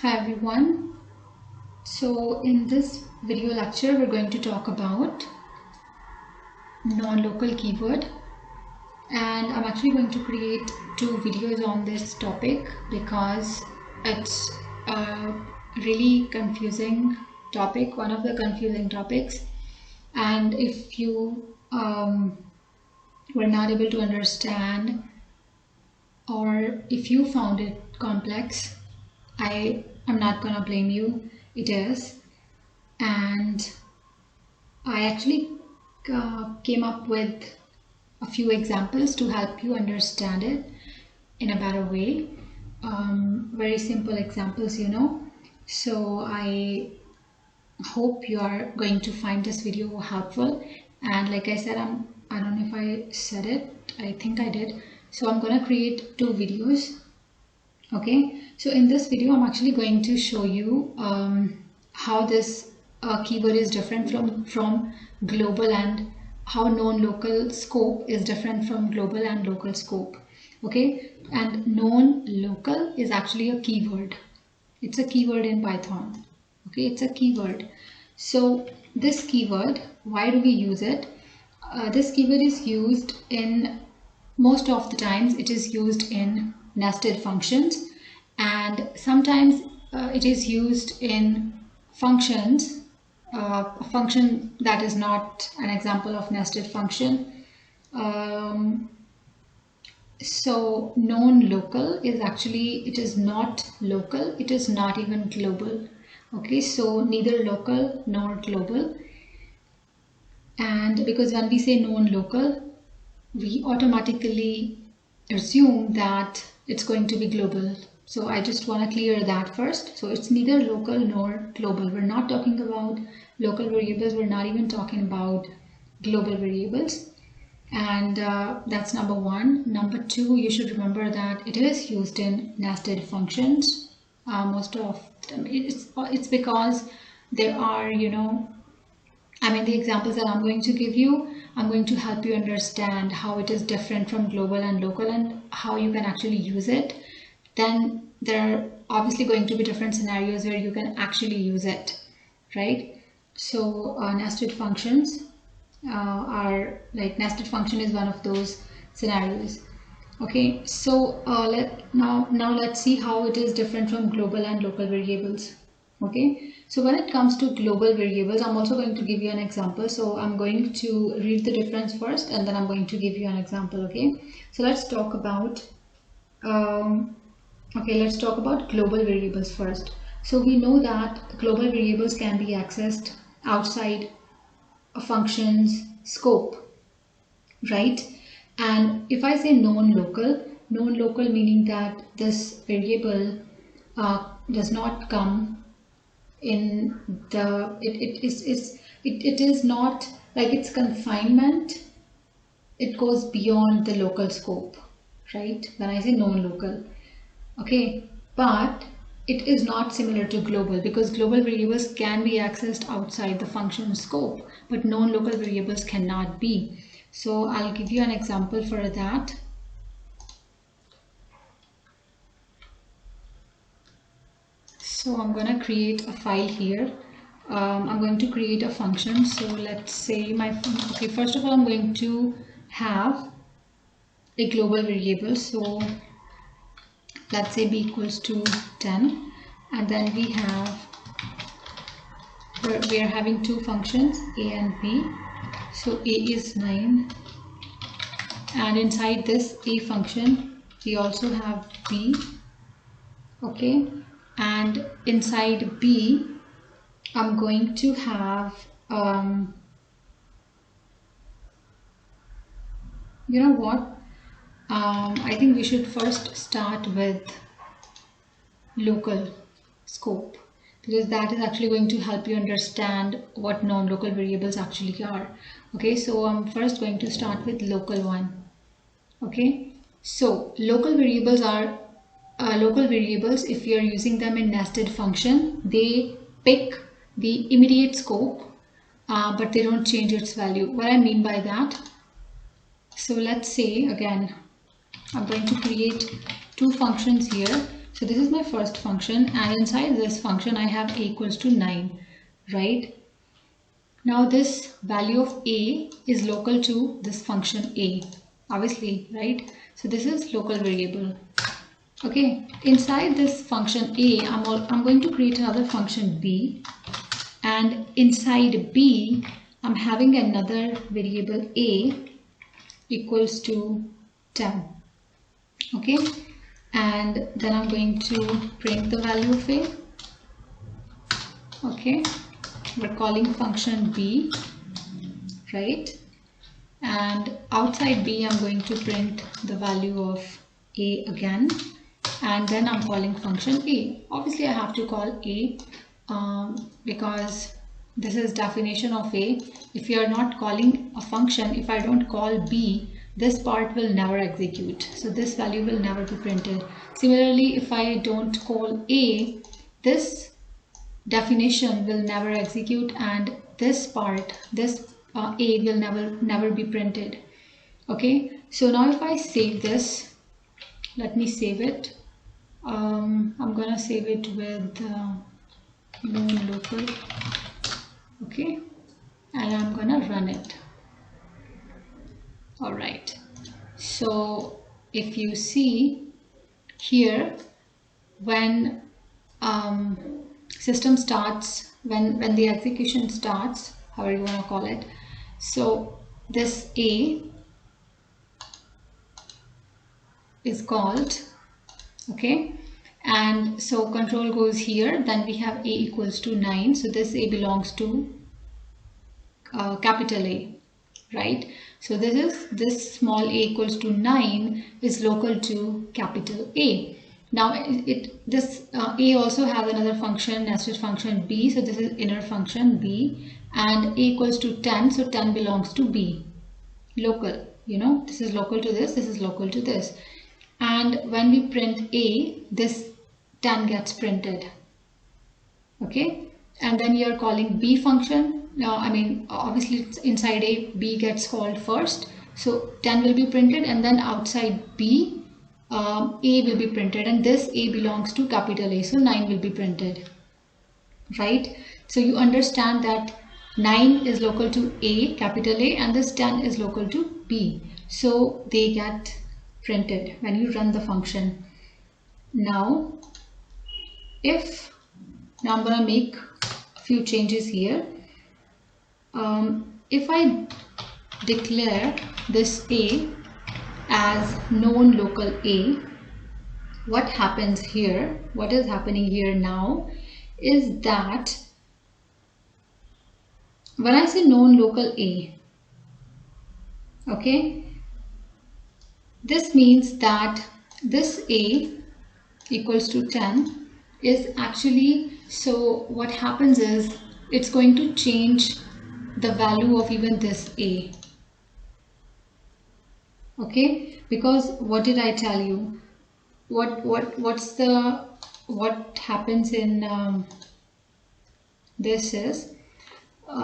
Hi everyone. So in this video lecture we're going to talk about non-local keyword, and I'm actually going to create two videos on this topic because it's a really confusing topic, one of the confusing topics, and if you were not able to understand or if you found it complex, I'm not gonna blame you. It is. And I actually came up with a few examples to help you understand it in a better way. Very simple examples, So I hope you are going to find this video helpful. And like I said, I don't know if I said it. I think I did. So I'm gonna create two videos. Okay, so in this video I'm actually going to show you how this keyword is different from global, and how known local scope is different from global and local scope. Okay, and known local is actually a keyword. It's a keyword in Python. Okay, it's a keyword. So this keyword, why do we use it? This keyword is used in, most of the times it is used in nested functions, and sometimes it is used in functions, a function that is not an example of nested function. So known local is actually, it is not local, it is not even global. Okay, so neither local nor global. And because when we say known local, we automatically assume that it's going to be global. So I just want to clear that first. So it's neither local nor global. We're not talking about local variables. We're not even talking about global variables. And that's number one. Number two, you should remember that it is used in nested functions. Most of them, it's because there are, the examples that I'm going to give you, I'm going to help you understand how it is different from global and local and how you can actually use it. Then there are obviously going to be different scenarios where you can actually use it, right? So nested functions are like, nested function is one of those scenarios. Okay, so now let's see how it is different from global and local variables. Okay, so when it comes to global variables, I'm also going to give you an example. So I'm going to read the difference first and then I'm going to give you an example. Okay, so let's talk about let's talk about global variables first. So we know that global variables can be accessed outside a function's scope, right? And if I say known local meaning that this variable does not come in the, it is not like its confinement, it goes beyond the local scope, right? When I say known local, okay, but it is not similar to global, because global variables can be accessed outside the function scope, but known local variables cannot be. So I'll give you an example for that. So I'm going to create a file here. I'm going to create a function. So let's say okay, first of all, I'm going to have a global variable. So let's say b equals to 10, and then we are having two functions, a and b. So a is 9, and inside this a function we also have b. Okay, and inside b I'm going to have you know what, I think we should first start with local scope, because that is actually going to help you understand what non-local variables actually are. Okay, so I'm first going to start with local one. Okay, so local variables are local variables. If you are using them in nested function, they pick the immediate scope, but they don't change its value. What I mean by that, so let's say again I'm going to create two functions here. So this is my first function, and inside this function I have a equals to 9, right? Now this value of a is local to this function a, obviously, right? So this is local variable. Okay, inside this function a, I'm going to create another function b, and inside b I'm having another variable a equals to 10. Okay, and then I'm going to print the value of a. Okay, we're calling function b, right? And outside b I'm going to print the value of a again, and then I'm calling function a. Obviously I have to call a because this is definition of a. If you are not calling a function, if I don't call b, this part will never execute, so this value will never be printed. Similarly, if I don't call a, this definition will never execute, and this part, this a will never be printed. Okay, so now if I save this, let me save it. I'm gonna save it with Nonlocal. Okay, and I'm gonna run it. All right, so if you see here, when system starts, when the execution starts, however you want to call it, so this a is called, okay, and so control goes here, then we have a equals to 9, so this a belongs to capital A, right? So this small a equals to 9 is local to capital A. Now this a also has another function, nested function b, so this is inner function b, and a equals to 10, so 10 belongs to b, local, you know, this is local to this is local to this, and when we print a, this 10 gets printed. Okay, and then you're calling b function. Now I mean, obviously it's inside a, b gets called first, so 10 will be printed, and then outside b a will be printed, and this a belongs to capital A, so 9 will be printed, right? So you understand that 9 is local to A, capital A, and this 10 is local to B, so they get printed when you run the function. Now I'm gonna make a few changes here. If I declare this A as known local A, what happens here, what is happening here now is that when I say known local A, okay, this means that this A equals to 10 is actually, so what happens is it's going to change the value of even this A. Okay, because what did I tell you? What happens in this is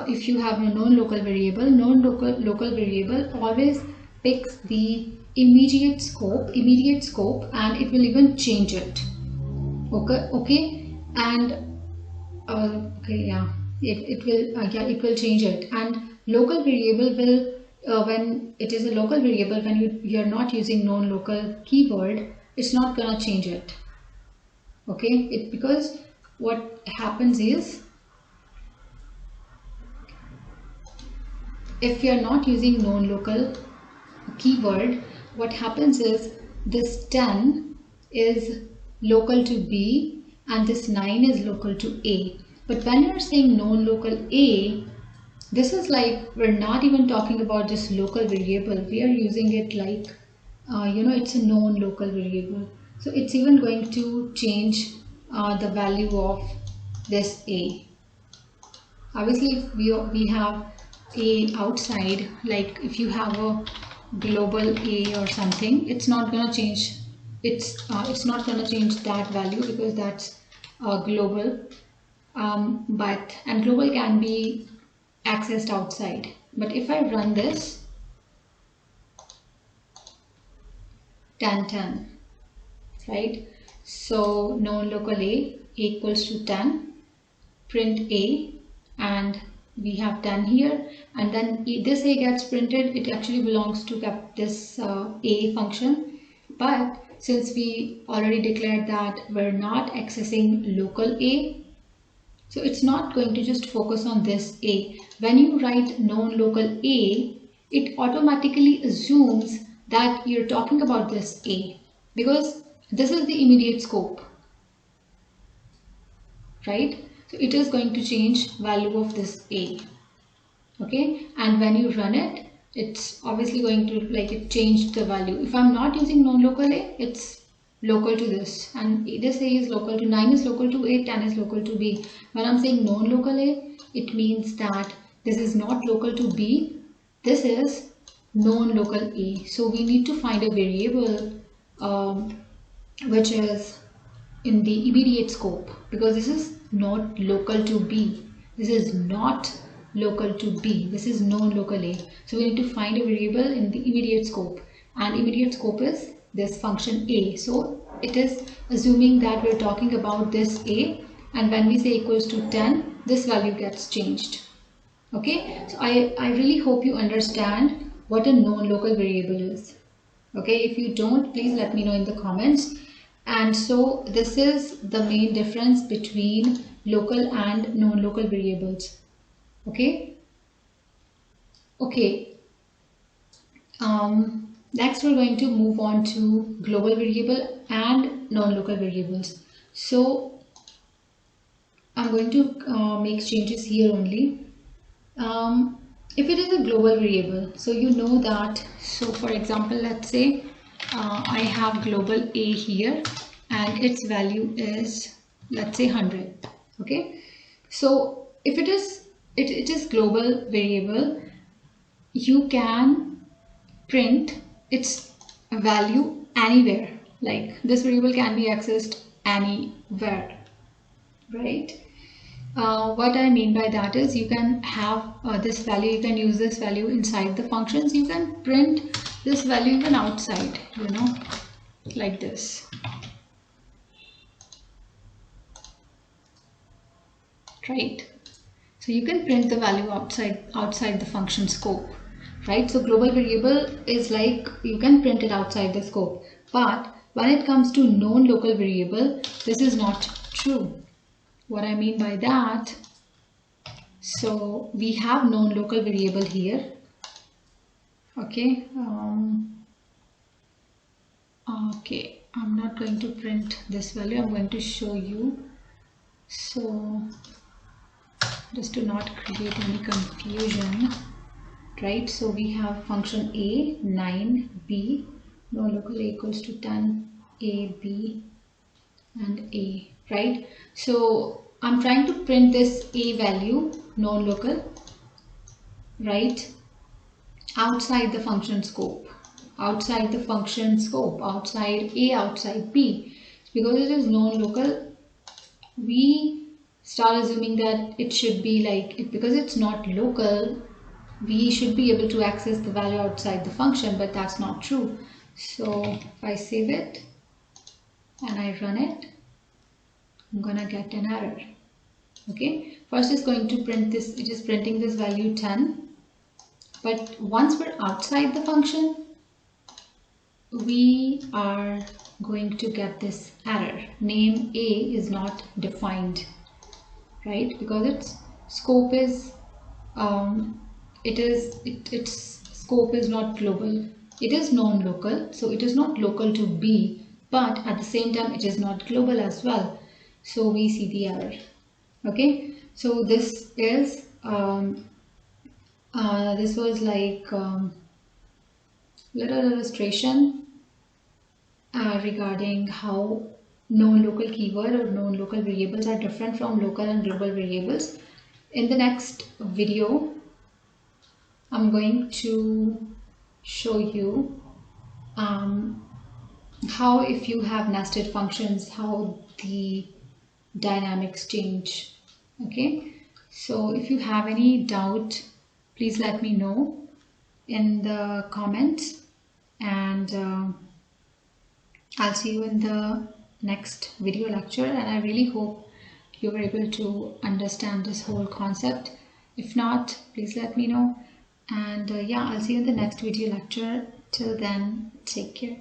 if you have a non-local variable, local variable always picks the immediate scope, and it will even change it. Okay, and okay, yeah, it will change it. And local variable will when it is a local variable, when you're not using non-local keyword, it's not gonna change it. Okay, because what happens is, if you're not using non-local keyword, what happens is this 10 is local to B and this 9 is local to A. But when you're saying non-local A, this is like, we're not even talking about this local variable, we are using it like you know, it's a known local variable, so it's even going to change the value of this A. Obviously if we have A outside, like if you have a global A or something, it's not gonna change, it's not gonna change that value because that's global, and global can be accessed outside. But if I run this 10, 10, right? So non-local a equals to 10, print a, and we have 10 here, and then this a gets printed. It actually belongs to this a function, but since we already declared that we're not accessing local a, so it's not going to just focus on this a. When you write non-local a, it automatically assumes that you're talking about this a, because this is the immediate scope, right? So it is going to change value of this a. Okay, and when you run it, it's obviously going to, like, it changed the value. If I'm not using non-local a, it's local to this, and this a is local to 9 is local to a, 10 is local to b. When I'm saying non-local a, it means that this is not local to b, this is non-local a. So we need to find a variable which is in the immediate scope, because this is not local to b, this is not local to b, this is non-local a. So we need to find a variable in the immediate scope, and immediate scope is this function a. So it is assuming that we're talking about this a, and when we say equals to 10, this value gets changed. Okay, so I really hope you understand what a non-local variable is. Okay, if you don't, please let me know in the comments. And so this is the main difference between local and non-local variables. Okay. Next we're going to move on to global variable and non-local variables. So I'm going to make changes here only. If it is a global variable, so you know that, so for example, let's say I have global a here and its value is, let's say, 100. Okay, so if it is global variable, you can print its value anywhere. Like, this variable can be accessed anywhere, right? What I mean by that is, you can have this value, you can use this value inside the functions, you can print this value even outside, you know, like this, right? So you can print the value outside the function scope, right? So global variable is like, you can print it outside the scope, but when it comes to non-local variable, this is not true. What I mean by that, so we have non-local variable here. Okay, okay, I'm not going to print this value, I'm going to show you. So just to not create any confusion, right? So we have function a, 9, b, non-local a equals to 10, a, b, and a, right? So I'm trying to print this a value, non-local, right, outside the function scope, outside the function scope, outside a, outside b. Because it is non-local, we start assuming that it should be like, because it's not local, we should be able to access the value outside the function, but that's not true. So if I save it and I run it, I'm gonna get an error. Okay, first it's going to print this, it is printing this value 10, but once we're outside the function, we are going to get this error, name a is not defined, right? Because its scope is its scope is not global, it is non-local, so it is not local to b, but at the same time it is not global as well, so we see the error. Okay, so this is this was like little illustration regarding how non-local keyword or non-local variables are different from local and global variables. In the next video, I'm going to show you how, if you have nested functions, how the dynamics change. Okay, so if you have any doubt, please let me know in the comments, and I'll see you in the next video lecture, and I really hope you were able to understand this whole concept. If not, please let me know. And yeah, I'll see you in the next video lecture. Till then, take care.